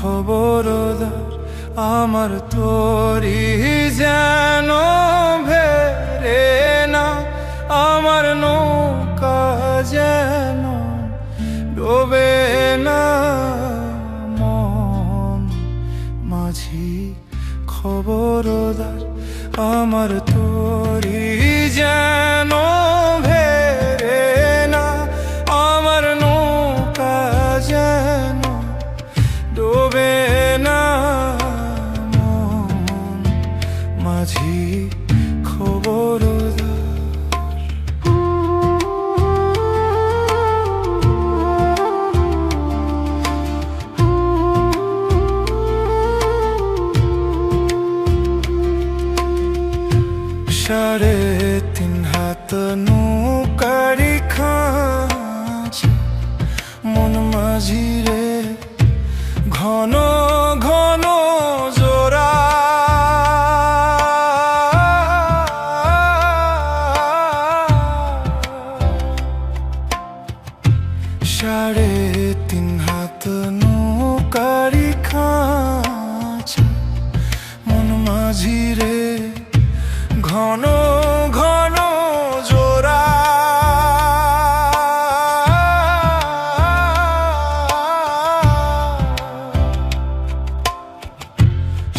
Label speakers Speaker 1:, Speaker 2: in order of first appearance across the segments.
Speaker 1: খবরদার আমার তোরি যেন ভেরে না, আমার নৌকা যেন ডোবে না। মন মাঝি খবরদার আমার তোরি যেন ভেরে না, আমার নৌকা যেন ডোবে না। মন মাঝি খবরদার। সাড়ে তিন হাত নৌকারি খাঁচা মন মাঝি রে, ঘন ঘন জোড়া। সাড়ে তিন হাত নৌকারি খাঁচা মন মাঝি রে, ঘন ঘন জোড়া।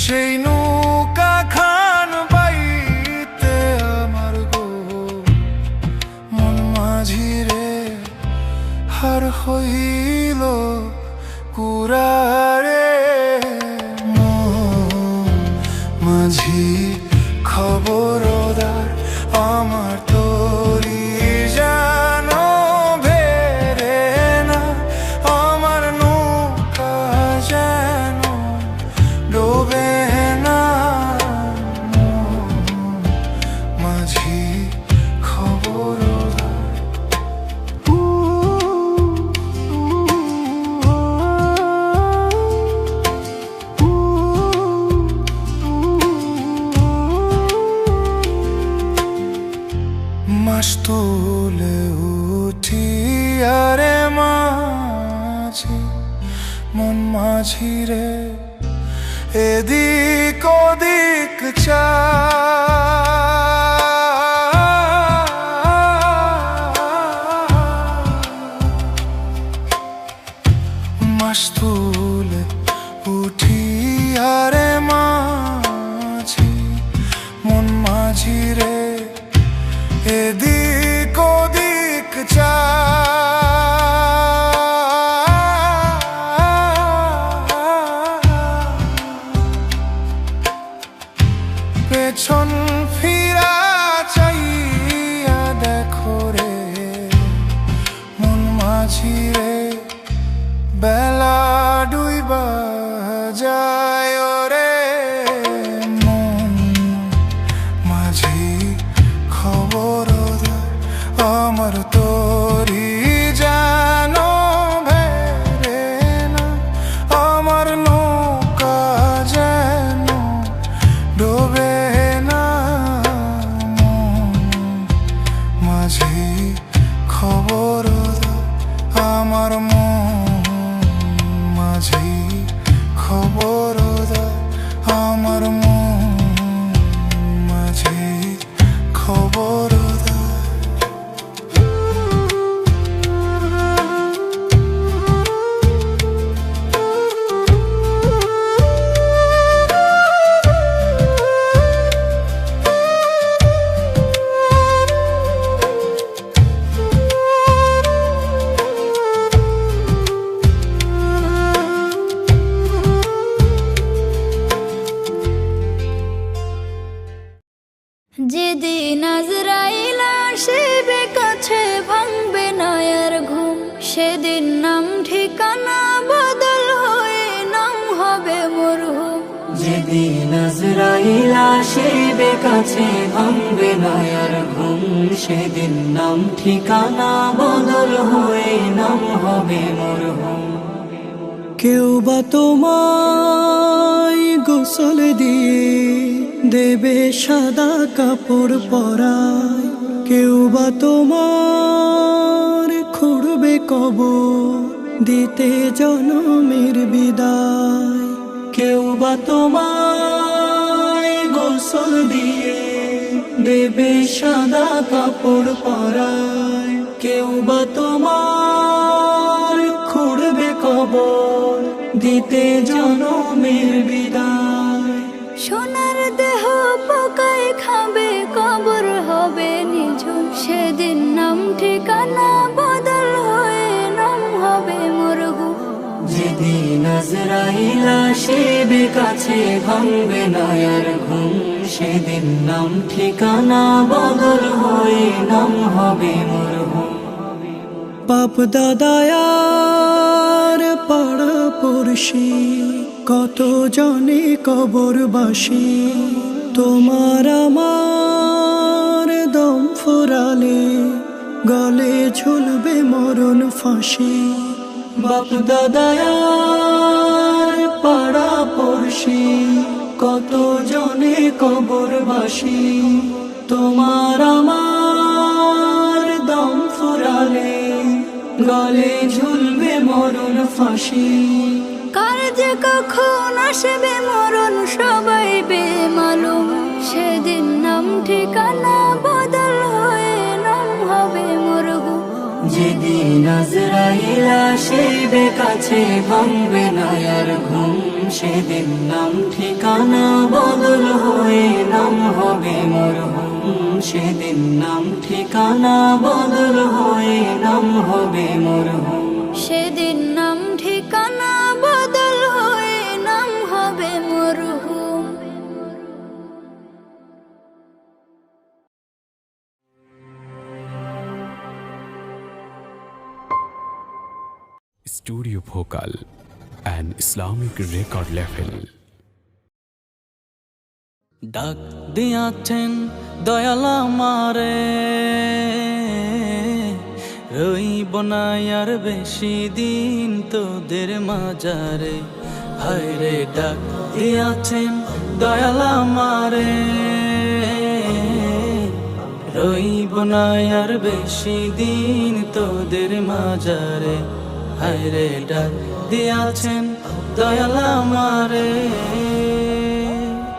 Speaker 1: সেই নৌকা খান বাইতে আমার গো মন মাঝি রে, হার হইল কুরারে। মন মাঝি খবরদার আমার তোরি যেন ভেরে না, আমার নৌকা যেন ডোবে না। মাঝি খবরদার। মাস তুলে উঠি আরে মাঝি মন মাঝি রে, এদিক ওদিক মাস তুলে উঠি আরে মাঝি মন মাঝি রে, এদিক ওদিক পেছন ফিরা চাইয়া দেখো রে মন মাঝি রে, বেলা ডুইবা যায় রে। মন মাঝি খবরদার আমার তোরি যেন ভেরে না, আমার নৌকা যেন ডোবে না। মন মাঝি খবরদার আমার মন মাঝি খবরদার আমার মন মাঝি খবরদার।
Speaker 2: যেদিন আজরাইল আসবে কাছে ভাঙবে না আর ঘুম, সেদিন নাম ঠিকানা বদল হয়ে নাম হবে মরহুম।
Speaker 3: যেদিন আজরাইল আসবে কাছে ভাঙবে না আর ঘুম, সেদিন নাম ঠিকানা বদল হয়ে নাম হবে মরহুম। কেউ বা তোমায় গোসল দিয়ে দেবে সাদা কাপড় পরায়, কেউ বা তোমার খুঁড়বে কবর দিতে জনমের বিদায়। বা তোমায় গোসল দিয়ে দেবে সাদা কাপড় পরায়, কেউ বা তোমার খুঁড়বে কবর দিতে জনমের বিদায়।
Speaker 2: সোনার দেহ পোকায় খাবে, কবর হবে নিঝুম, সেদিন নাম ঠিকানা বদল হয়ে নাম হবে মরহুম।
Speaker 3: যেদিন আজরাইল আসবে কাছে ভাঙবে না আর ঘুম, সেদিন নাম ঠিকানা বদল হয়ে নাম হবে মরহুম। বাপ দাদায়ার পাড়া পড়শি কত জনে কবরবাসী, তোমার আমার দম ফুরালে গলে ঝুলবে মরণ ফাঁসি। বাপ দাদায়ার পাড়া পড়শি কত জনে কবরবাসী, তোমার আমার দম ফুরালে গলে ঝুলবে মরণ ফাঁসি।
Speaker 2: কার যে কখন আসবে মরণ সবাই বেমালুম, সেদিন নাম ঠিকানা বদল হয়ে নাম হবে মরহুম।
Speaker 3: যেদিন আজরাইল আসবে কাছে ভাঙবে না আর ঘুম, সেদিন নাম ঠিকানা বদল হয়ে নাম হবে মরহুম, সেদিন নাম ঠিকানা বদল হয়ে নাম হবে মরহুম।
Speaker 2: সেদিন নাম ঠিকানা বদল হয়ে নাম হবে মরহুম।
Speaker 4: Studio Bhokal, an Islamic record label.
Speaker 3: ডাক দিয়াছেন দয়াল আমারে, রইব না আর বেশি দিন তোদের মাজারে। হায় রে ডাক দিয়াছেন দয়াল আমারে, রইব না আর বেশি দিন তোদের মাজারে। হায় রে ডাক দিয়াছেন দয়াল আমারে।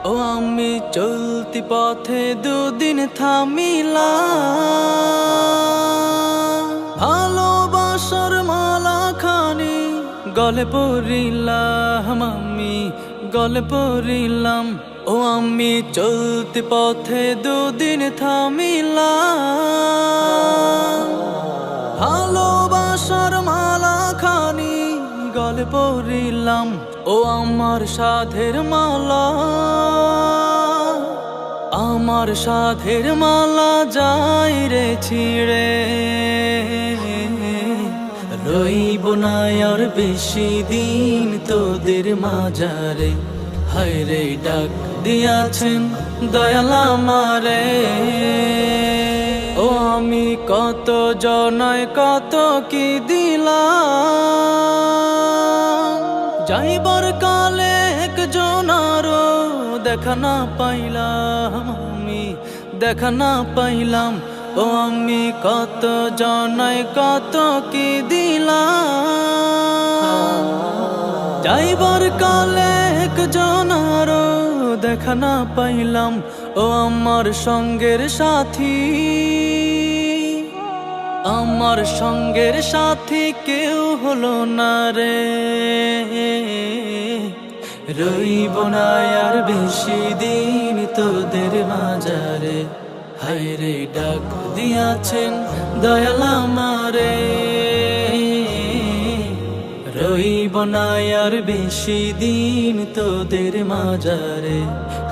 Speaker 3: ও আমি চলতি পথে দুদিন থামিলাম, ভালোবাসার মালা খানি গলে পড়িলাম, আমি গলে পড়িলাম। ও আমি চলতি পথে দুদিন থামিলাম, ভালোবাসার মালা খানি গলে পড়িলাম। ও আমার সাধের মালা, আমার সাধের মালা যাই রে ছিড়ে, রইব না আর বেশি দিন তোদের মাজারে। হায় রে ডাক দিয়াছেন দয়াল আমারে। ও আমি কত জনায় কত কি দিলাম, যাইবার কালে একজন আরো দেখা না পাইলাম, আমি দেখা না পাইলাম। ও আমি কত জনায় কত কি দিলাম, যাইবার কালে একজন আরো দেখা না পাইলাম। ও আমার সঙ্গের সাথী, আমার সঙ্গের সাথী কেউ হলো না রে, রইব না আর বেশি দিন তোদের মাজারে। হায় রে ডাক দিয়াছেন দয়াল আমারে, রইব না আর বেশি দিন তোদের মাজারে।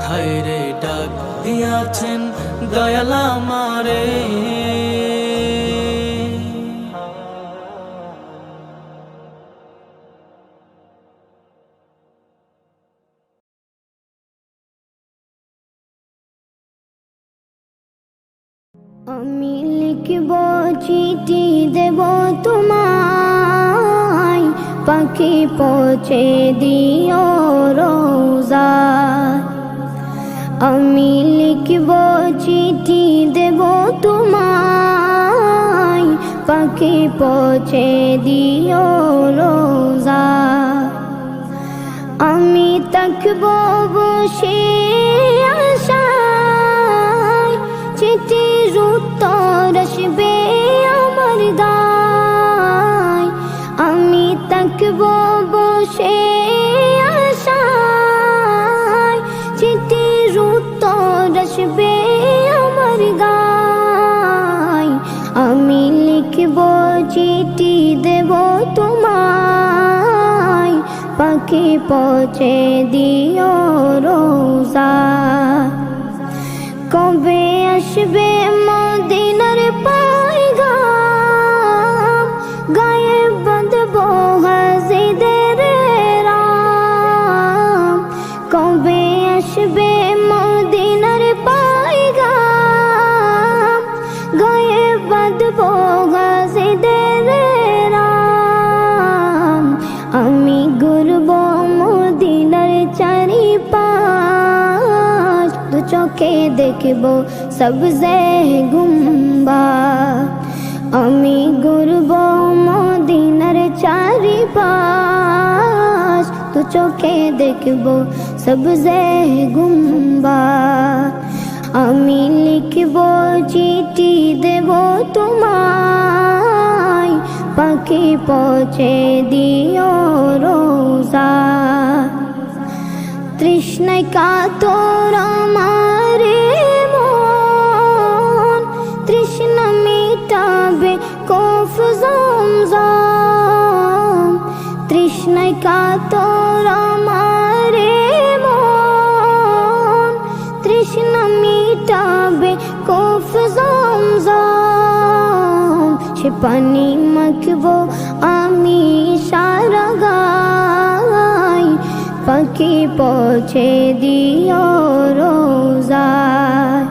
Speaker 3: হায় রে ডাক দিয়াছেন দয়াল আমারে।
Speaker 2: আমি লিখব চিঠি দেব তোমায়, পাখি পৌঁছে দিও রোজায়। আমি লিখব চিঠি দেব তোমায়, পাখি পৌঁছে দিও রোজায়। আমি থাকবো বসে আশায়, চিঠির উত্তর আসবে আমার গায়। আমি থাকবো বসে আশায়, চিঠির উত্তর আসবে আমার গায়। আমি লিখবো চিঠি দেব তোমায়, পাখি পৌঁছে দিও রোজায়। কবে আসবে মদিনার পয়গাম, গায়ে বাঁধবো হাজিদের রাম। কবে আসবে মদিনার পয়গাম, গায়ে বাঁধবো হাজিদের রাম। আমি ঘুরবো মদিনার চারিপাশ, দু চোখে দেখবো সবজে গুম্বাদ। আমি ঘুরবো মদিনার চারিপাশ, দু চোখে দেখবো সবজে গুম্বাদ। আমি লিখবো চিঠি দেব তোমায়, পাখি পৌঁছে দিও রোজায়। তৃষ্ণায় কাতর আমার মন, তৃষ্ণা মিটাবে কফ জমজম। তৃষ্ণায় কাতর আমার মন, তৃষ্ণা মিটাবে কফ জমজম। সে পানি মাখবো আমি সারা গায়, পাখি পৌঁছে দিও রোজায়।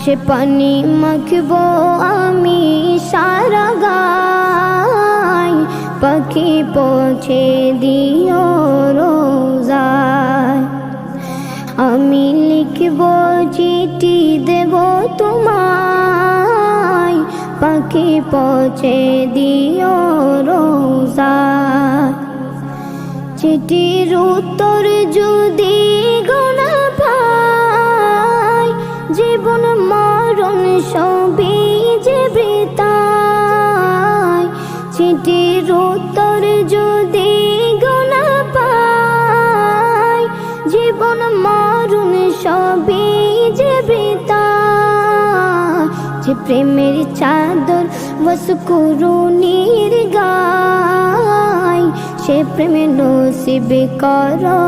Speaker 2: সে পানি মাখবো আমি সারা গায়, পাখি পৌঁছে দিও রোজায়। আমি লিখবো চিঠি দেব তোমায়, পাখি পৌঁছে দিও রোজায়। চিঠির উত্তর যদি গোনা পাই, জীবন মরণ সবই যে বৃথায়। চিঠির উত্তর যদি গোনা পাই, জীবন মরণ সবই যে বৃথায়। যে প্রেমের চাদর ওয়াসকুরুনির গায়, সে প্রেমে নসিব করো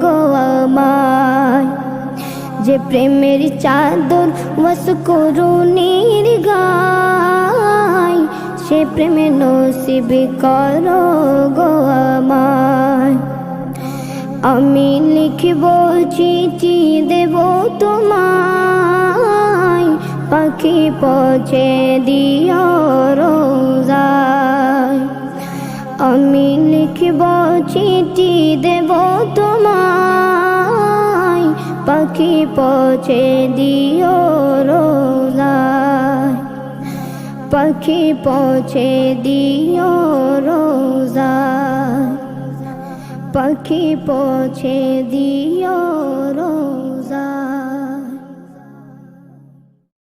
Speaker 2: গো আমায়। যে প্রেমের চাদর ওয়াসকুরুনির গায়, সে প্রেমে নসিব করো গো আমায়। আমি লিখবো চিঠি দেব তোমায়, পাখি পৌঁছে দিও রোজায়। আমি লিখবো চিঠি দেব তোমায়, পাখি পৌঁছে দিও রোজায়। পাখি পৌঁছে দিও রোজায়, পাখি পৌঁছে দিও রোজায়।